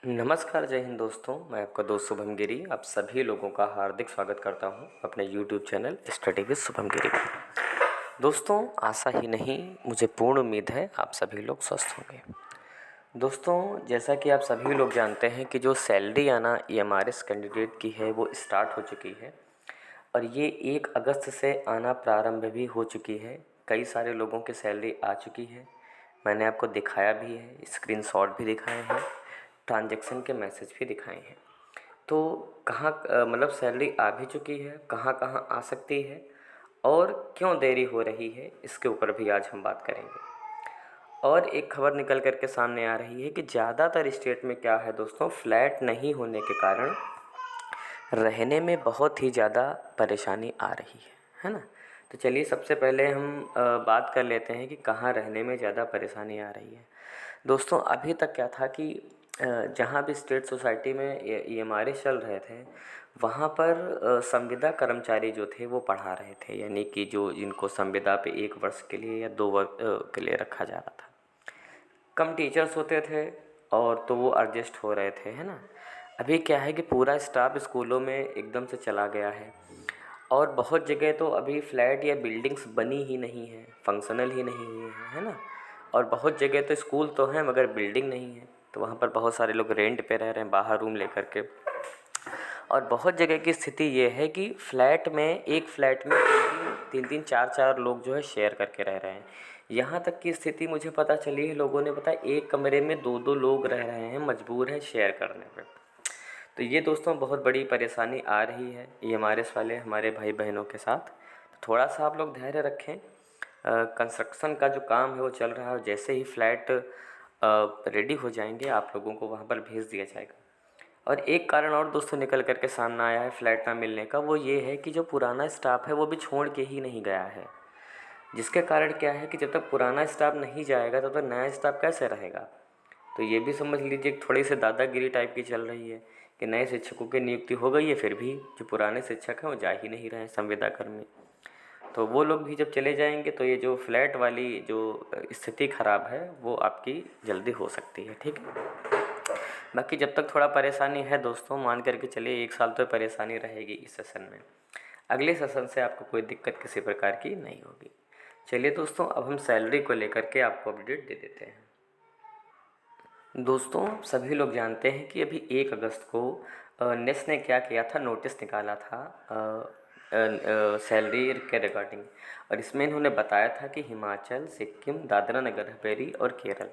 नमस्कार, जय हिंद दोस्तों। मैं आपका दोस्त शुभम गिरी आप सभी लोगों का हार्दिक स्वागत करता हूं अपने YouTube channel study with Shubham Giri में। दोस्तों, आशा ही नहीं मुझे पूर्ण उम्मीद है आप सभी लोग स्वस्थ होंगे। दोस्तों, जैसा कि आप सभी लोग जानते हैं कि जो सैलरी आना EMRS कैंडिडेट की है वो स्टार्ट हो चुकी है और ये 1 अगस्त से आना प्रारंभ भी हो चुकी है। कई सारे लोगों की सैलरी आ चुकी है, मैंने आपको दिखाया भी है, स्क्रीनशॉट भी दिखाए हैं, ट्रांजैक्शन के मैसेज भी दिखाए हैं। तो कहाँ मतलब सैलरी आ भी चुकी है, कहाँ कहाँ आ सकती है और क्यों देरी हो रही है, इसके ऊपर भी आज हम बात करेंगे। और एक खबर निकल कर के सामने आ रही है कि ज़्यादातर स्टेट में क्या है दोस्तों, फ्लैट नहीं होने के कारण रहने में बहुत ही ज़्यादा परेशानी आ रही है ना। तो चलिए सबसे पहले हम बात कर लेते हैं कि कहाँ रहने में ज़्यादा परेशानी आ रही है। दोस्तों, अभी तक क्या था कि जहाँ भी स्टेट सोसाइटी में EMRS चल रहे थे वहाँ पर संविदा कर्मचारी जो थे वो पढ़ा रहे थे, यानी कि जो जिनको संविदा पे 1 वर्ष के लिए या 2 वर्ष के लिए रखा जा रहा था। कम टीचर्स होते थे और तो वो एडजस्ट हो रहे थे, है ना। अभी क्या है कि पूरा स्टाफ स्कूलों में एकदम से चला गया है और बहुत जगह तो अभी फ्लैट या बिल्डिंग्स बनी ही नहीं है, फंक्शनल ही नहीं है ना। और बहुत जगह तो स्कूल तो हैं मगर बिल्डिंग नहीं है, तो वहाँ पर बहुत सारे लोग रेंट पे रह रहे हैं बाहर रूम लेकर के। और बहुत जगह की स्थिति ये है कि फ्लैट में एक फ्लैट में तीन तीन चार चार लोग जो है शेयर करके रह रहे हैं। यहाँ तक की स्थिति मुझे पता चली है, लोगों ने बताया एक कमरे में 2-2 लोग रह रहे हैं, मजबूर हैं शेयर करने पे। तो ये दोस्तों बहुत बड़ी परेशानी आ रही है EMRS वाले हमारे भाई बहनों के साथ। तो थोड़ा सा आप लोग धैर्य रखें। कंस्ट्रक्शन का जो काम है वो चल रहा है, जैसे ही फ्लैट रेडी हो जाएंगे आप लोगों को वहाँ पर भेज दिया जाएगा। और एक कारण और दोस्तों निकल कर के सामने आया है फ्लैट ना मिलने का, वो ये है कि जो पुराना स्टाफ है वो भी छोड़ के ही नहीं गया है। जिसके कारण क्या है कि जब तक पुराना स्टाफ नहीं जाएगा तब तक नया स्टाफ कैसे रहेगा। तो ये भी समझ लीजिए थोड़ी सी दादागिरी टाइप की चल रही है कि नए शिक्षकों की नियुक्ति हो गई है, फिर भी जो पुराने शिक्षक हैं वो जा ही नहीं रहे हैं संविदा कर्मी। तो वो लोग भी जब चले जाएंगे तो ये जो फ्लैट वाली जो स्थिति ख़राब है वो आपकी जल्दी हो सकती है, ठीक है। बाकी जब तक थोड़ा परेशानी है दोस्तों, मान करके चलिए 1 साल तो परेशानी रहेगी इस सेशन में। अगले सेशन से आपको कोई दिक्कत किसी प्रकार की नहीं होगी। चलिए दोस्तों, अब हम सैलरी को लेकर के आपको अपडेट दे देते हैं। दोस्तों, सभी लोग जानते हैं कि अभी 1 अगस्त को नेस ने क्या किया था, नोटिस निकाला था सैलरी के रिगार्डिंग। और इसमें इन्होंने बताया था कि हिमाचल, सिक्किम, दादरा नगर हवेली और केरल,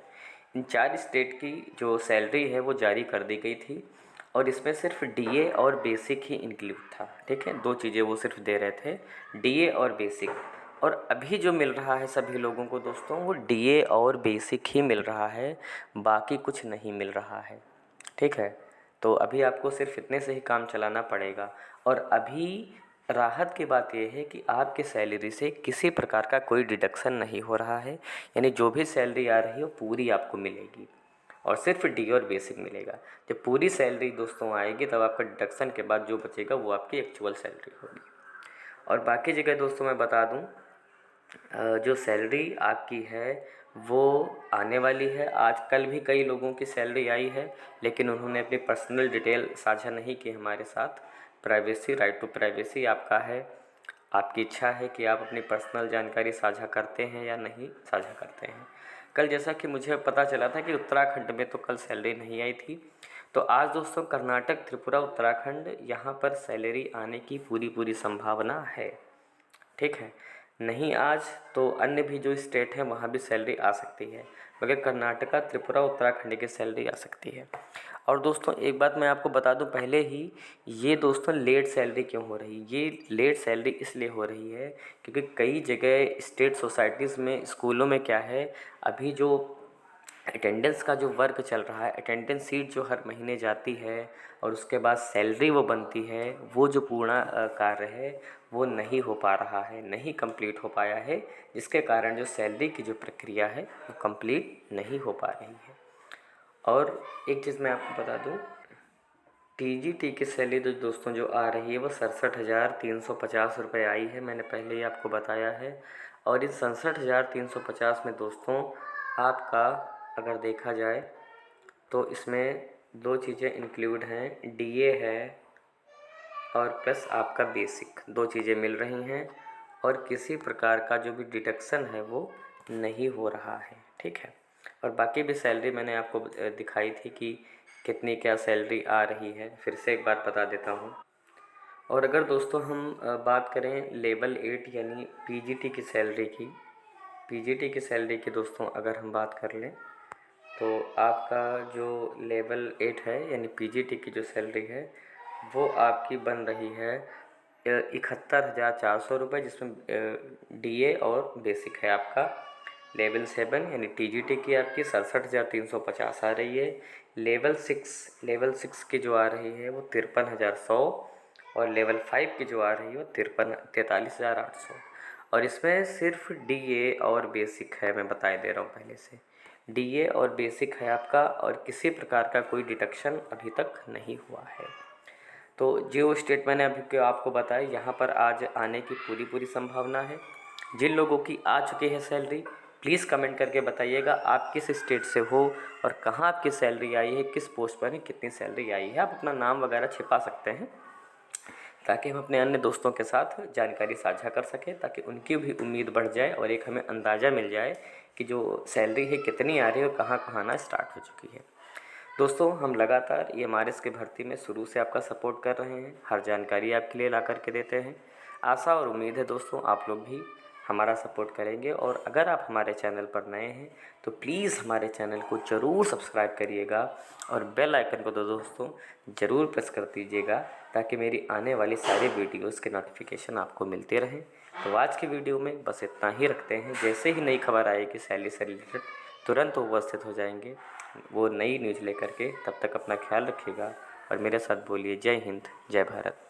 इन 4 स्टेट की जो सैलरी है वो जारी कर दी गई थी। और इसमें सिर्फ DA और बेसिक ही इंक्लूड था, ठीक है। 2 चीज़ें वो सिर्फ दे रहे थे, DA और बेसिक। और अभी जो मिल रहा है सभी लोगों को दोस्तों वो DA और बेसिक ही मिल रहा है, बाकी कुछ नहीं मिल रहा है, ठीक है। तो अभी आपको सिर्फ इतने से ही काम चलाना पड़ेगा। और अभी राहत की बात यह है कि आपकी सैलरी से किसी प्रकार का कोई डिडक्शन नहीं हो रहा है, यानी जो भी सैलरी आ रही है वो पूरी आपको मिलेगी और सिर्फ DA और बेसिक मिलेगा। जब पूरी सैलरी दोस्तों आएगी तब आपका डिडक्शन के बाद जो बचेगा वो आपकी एक्चुअल सैलरी होगी। और बाकी जगह दोस्तों मैं बता दूं, जो सैलरी आपकी है वो आने वाली है। आज कल भी कई लोगों की सैलरी आई है, लेकिन उन्होंने अपनी पर्सनल डिटेल साझा नहीं की हमारे साथ। प्राइवेसी, राइट टू प्राइवेसी आपका है, आपकी इच्छा है कि आप अपनी पर्सनल जानकारी साझा करते हैं या नहीं साझा करते हैं। कल जैसा कि मुझे पता चला था कि उत्तराखंड में तो कल सैलरी नहीं आई थी, तो आज दोस्तों कर्नाटक, त्रिपुरा, उत्तराखंड यहाँ पर सैलरी आने की पूरी संभावना है, ठीक है। नहीं आज तो अन्य भी जो स्टेट हैं वहाँ भी सैलरी आ सकती है, मगर कर्नाटका, त्रिपुरा, उत्तराखंड की सैलरी आ सकती है। और दोस्तों एक बात मैं आपको बता दूं पहले ही, ये दोस्तों लेट सैलरी क्यों हो रही है, ये लेट सैलरी इसलिए हो रही है क्योंकि कई जगह स्टेट सोसाइटीज़ में, स्कूलों में क्या है, अभी जो अटेंडेंस का जो वर्क चल रहा है, अटेंडेंस सीट जो हर महीने जाती है और उसके बाद सैलरी वो बनती है, वो जो पूर्ण कार्य है वो नहीं हो पा रहा है, नहीं कंप्लीट हो पाया है, जिसके कारण जो सैलरी की जो प्रक्रिया है वो कंप्लीट नहीं हो पा रही है। और एक चीज़ मैं आपको बता दूं, TGT की सैलरी तो दोस्तों जो आ रही है वो 67,350 रुपये आई है, मैंने पहले ही आपको बताया है। और इस 67,350 में दोस्तों आपका अगर देखा जाए तो इसमें दो चीज़ें इंक्लूड हैं, डीए है और प्लस आपका बेसिक, दो चीज़ें मिल रही हैं और किसी प्रकार का जो भी डिडक्शन है वो नहीं हो रहा है, ठीक है। और बाकी भी सैलरी मैंने आपको दिखाई थी कि कितनी क्या सैलरी आ रही है, फिर से एक बार बता देता हूँ। और अगर दोस्तों हम बात करें लेवल 8 यानी पीजीटी की सैलरी की, पीजीटी की सैलरी की दोस्तों अगर हम बात कर लें तो आपका जो लेवल 8 है यानी पीजीटी की जो सैलरी है वो आपकी बन रही है 71,400 रुपये, जिसमें डीए और बेसिक है आपका। लेवल 7 यानी टीजीटी की आपकी 67,350 आ रही है। लेवल 6 की जो आ रही है वो 53,100, और लेवल 5 की जो आ रही है वो 43,800। और इसमें सिर्फ डीए और बेसिक है, मैं बताए दे रहा हूँ पहले से, डीए और बेसिक है आपका, और किसी प्रकार का कोई डिडक्शन अभी तक नहीं हुआ है। तो जो स्टेट मैंने अभी आपको बताया, यहाँ पर आज आने की पूरी संभावना है। जिन लोगों की आ चुकी है सैलरी, प्लीज़ कमेंट करके बताइएगा आप किस स्टेट से हो और कहाँ आपकी सैलरी आई है, किस पोस्ट पर है, कितनी सैलरी आई है। आप अपना नाम वगैरह छिपा सकते हैं ताकि हम अपने अन्य दोस्तों के साथ जानकारी साझा कर सकें, ताकि उनकी भी उम्मीद बढ़ जाए और एक हमें अंदाज़ा मिल जाए कि जो सैलरी है कितनी आ रही है और कहाँ कहाँ आना स्टार्ट हो चुकी है। दोस्तों हम लगातार EMRS की भर्ती में शुरू से आपका सपोर्ट कर रहे हैं, हर जानकारी आपके लिए ला करके देते हैं। आशा और उम्मीद है दोस्तों आप लोग भी हमारा सपोर्ट करेंगे, और अगर आप हमारे चैनल पर नए हैं तो प्लीज़ हमारे चैनल को ज़रूर सब्सक्राइब करिएगा और बेल आइकन को तो दोस्तों ज़रूर प्रेस कर दीजिएगा, ताकि मेरी आने वाली सारी वीडियोस के नोटिफिकेशन आपको मिलते रहें। तो आज की वीडियो में बस इतना ही रखते हैं। जैसे ही नई खबर आएगी सैलरी से रिलेटेड तुरंत उपस्थित हो जाएंगे वो नई न्यूज़ लेकर के। तब तक अपना ख्याल रखिएगा और मेरे साथ बोलिए जय हिंद, जय भारत।